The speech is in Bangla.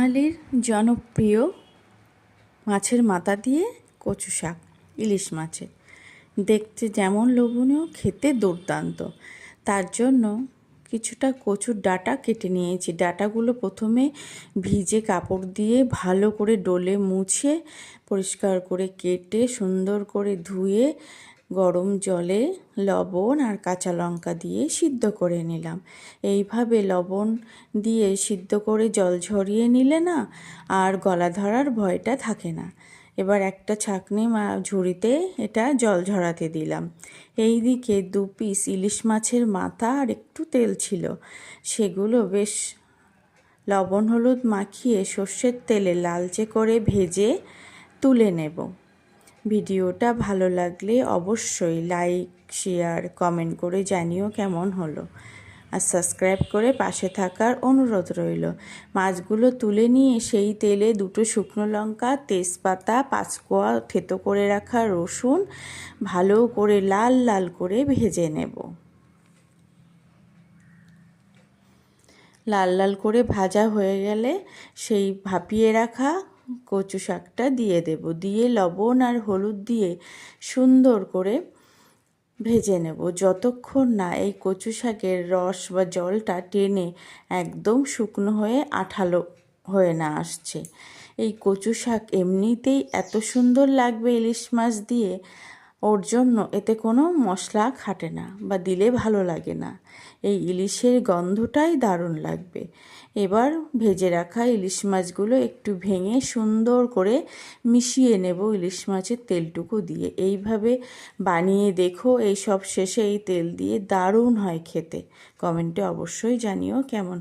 বাঙালির জনপ্রিয় মাছের মাথা দিয়ে কচু শাক, ইলিশ মাছের। দেখতে যেমন লোভনীয়, খেতে দুর্দান্ত। তার জন্য কিছুটা কচুর ডাঁটা কেটে নিয়েছি। ডাঁটাগুলো প্রথমে ভিজে কাপড় দিয়ে ভালো করে ডলে মুছে পরিষ্কার করে কেটে সুন্দর করে ধুয়ে গরম জলে লবণ আর কাঁচা লঙ্কা দিয়ে সিদ্ধ করে নিলাম। এইভাবে লবণ দিয়ে সিদ্ধ করে জল ঝরিয়ে নিলে না আর গলা ধরার ভয়টা থাকে না। এবার একটা ছাঁকনি ঝুড়িতে এটা জল ঝরাতে দিলাম। এই দিকে 2 পিস ইলিশ মাছের মাথা আর একটু তেল ছিল, সেগুলো বেশ লবণ হলুদ মাখিয়ে সর্ষের তেলে লালচে করে ভেজে তুলে নেব। ভিডিওটা ভালো লাগলে অবশ্যই লাইক, শেয়ার, কমেন্ট করে জানিও কেমন হলো, আর সাবস্ক্রাইব করে পাশে থাকার অনুরোধ রইল। মাছগুলো তুলে নিয়ে সেই তেলে 2 শুকনো লঙ্কা, তেজপাতা, 5 কোয়া থেতো করে রাখা রসুন ভালো করে লাল লাল করে ভেজে নেব। লাল লাল করে ভাজা হয়ে গেলে সেই ভাপিয়ে রাখা কচু শাকটা দিয়ে দেব। দিয়ে লবণ আর হলুদ দিয়ে সুন্দর করে ভেজে নেব যতক্ষণ না এই কচু শাকের রস বা জলটা টেনে একদম শুকনো হয়ে আঠালো হয়ে না আসছে। এই কচু শাক এমনিতেই এত সুন্দর লাগবে ইলিশ মাছ দিয়ে, ওর জন্য এতে কোনো মশলা খাটে না বা দিলে ভালো লাগে না। এই ইলিশের গন্ধটাই দারুণ লাগবে। এবার ভেজে রাখা ইলিশ মাছগুলো একটু ভেঙে সুন্দর করে মিশিয়ে নেব ইলিশ মাছের তেলটুকু দিয়ে। এইভাবে বানিয়ে দেখো, এই সব শেষে এই তেল দিয়ে দারুণ হয় খেতে। কমেন্টে অবশ্যই জানিও কেমন।